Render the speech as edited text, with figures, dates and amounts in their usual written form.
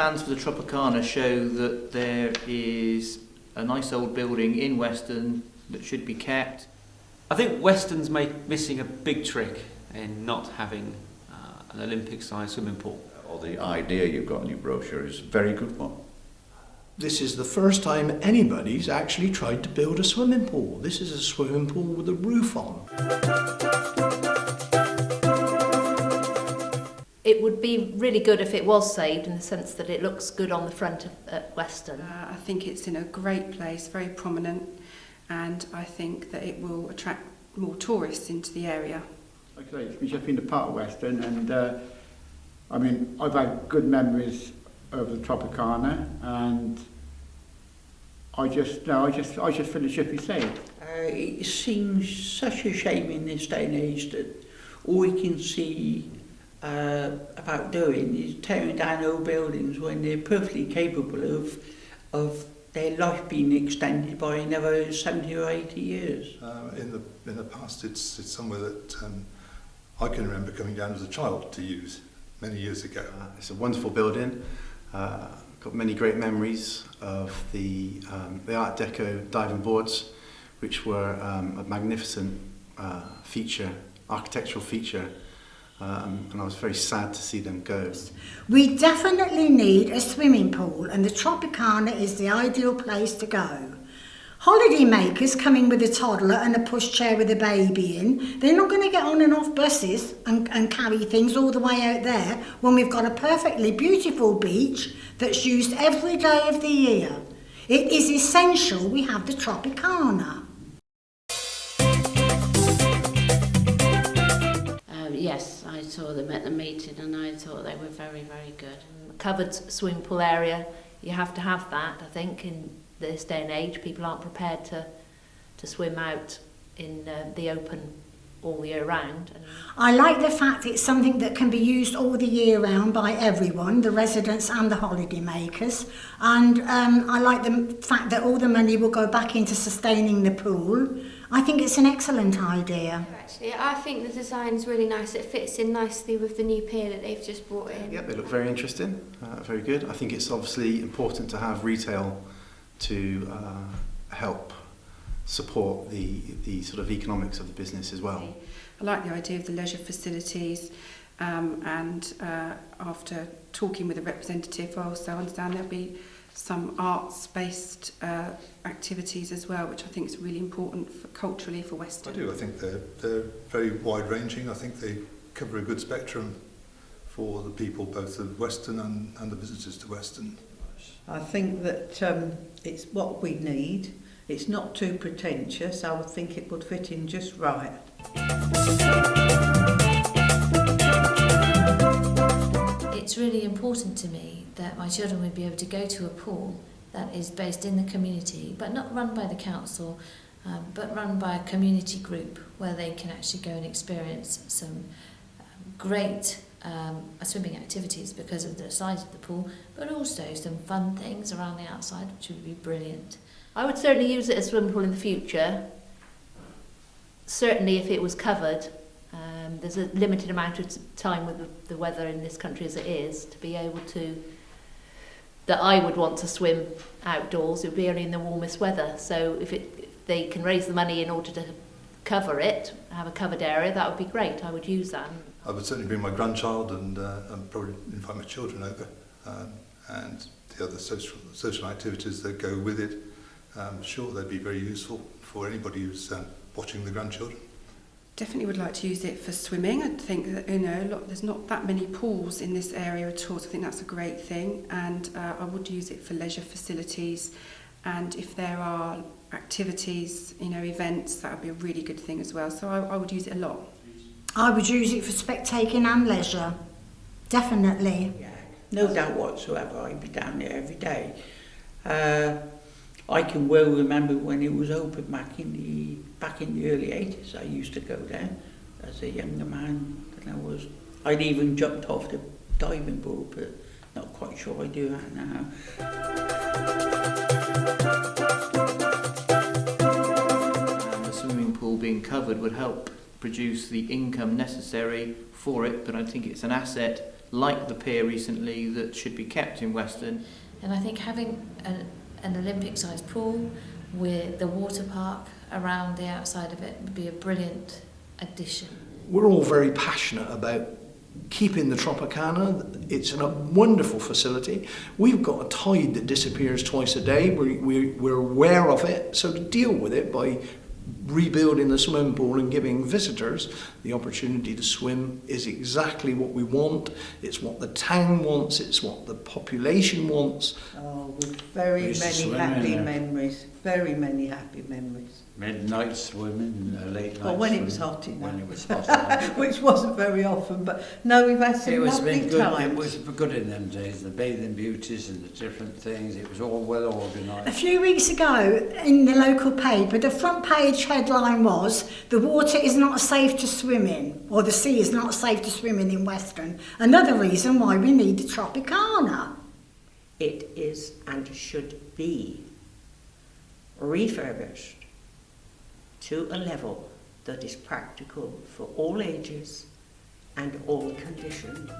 plans for the Tropicana show that there is a nice old building in Weston that should be kept. I think Weston's missing a big trick in not having an Olympic-sized swimming pool. Or the idea you've got in your brochure is a very good one. This is the first time anybody's actually tried to build a swimming pool. This is a swimming pool with a roof on. It would be really good if it was saved, in the sense that it looks good on the front at Weston. I think it's in a great place, very prominent, and I think that it will attract more tourists into the area. Like I say, it's just been a part of Weston, and I mean, I've had good memories of the Tropicana, and I just feel it should be saved. It seems such a shame in this day and age that all we can see about doing is tearing down old buildings when they're perfectly capable of their life being extended by another 70 or 80 years. In the past, it's somewhere that I can remember coming down as a child to use many years ago. It's a wonderful building. Got many great memories of the Art Deco diving boards, which were a magnificent architectural feature. And I was very sad to see them go. We definitely need a swimming pool, and the Tropicana is the ideal place to go. Holiday makers coming with a toddler and a pushchair with a baby in, they're not going to get on and off buses and carry things all the way out there when we've got a perfectly beautiful beach that's used every day of the year. It is essential we have the Tropicana. Yes, I saw them at the meeting and I thought they were very, very good. Covered swimming pool area, you have to have that, I think, in this day and age. People aren't prepared to swim out in the open all year round. I like the fact it's something that can be used all the year round by everyone, the residents and the holiday makers. And I like the fact that all the money will go back into sustaining the pool. I think it's an excellent idea. Actually, I think the design's really nice. It fits in nicely with the new pier that they've just brought in. Yep, they look very interesting, very good. I think it's obviously important to have retail to help support the sort of economics of the business as well. I like the idea of the leisure facilities, and after talking with a representative, I also understand there'll be some arts-based activities as well, which I think is really important culturally for Weston. I do. I think they're very wide-ranging. I think they cover a good spectrum for the people, both of Weston and the visitors to Weston. I think that it's what we need. It's not too pretentious. I would think it would fit in just right. It's really important to me that my children would be able to go to a pool that is based in the community, but not run by the council, but run by a community group where they can actually go and experience some great swimming activities because of the size of the pool, but also some fun things around the outside, which would be brilliant. I would certainly use it as a swimming pool in the future. Certainly if it was covered. There's a limited amount of time with the weather in this country as it is to be able to, that I would want to swim outdoors. It would be only in the warmest weather. So if they can raise the money in order to cover it, have a covered area, that would be great. I would use that. I would certainly bring my grandchild and probably invite my children over, and the other social activities that go with it. Sure, they'd be very useful for anybody who's watching the grandchildren. Definitely would like to use it for swimming. I think that there's not that many pools in this area at all, so I think that's a great thing. And I would use it for leisure facilities, and if there are activities, events, that would be a really good thing as well. So I would use it a lot. I would use it for spectating and leisure, definitely. Yeah, no doubt whatsoever. I'd be down there every day. I can well remember when it was open back in the early 80s. I used to go there as a younger man, and I'd even jumped off the diving board, but not quite sure I do that now. The swimming pool being covered would help produce the income necessary for it, but I think it's an asset like the pier recently that should be kept in Weston. And I think having an Olympic-sized pool with the water park around the outside of it would be a brilliant addition. We're all very passionate about keeping the Tropicana. It's a wonderful facility. We've got a tide that disappears twice a day. We're aware of it, so to deal with it by rebuilding the swimming pool and giving visitors the opportunity to swim is exactly what we want. It's what the town wants, it's what the population wants. Oh, with very many happy memories, very many happy memories. Midnight swimming, late night Well, when swimming. it was hot enough. When it was hot enough. Which wasn't very often, but no, we've had some It was lovely been good. times. It was good in them days. The bathing beauties and the different things. It was all well A organised. few weeks ago, in the local paper, the front page headline was, "The water is not safe to swim in," or "The sea is not safe to swim in Weston." Another reason why we need the Tropicana. It is and should be refurbished to a level that is practical for all ages and all conditions.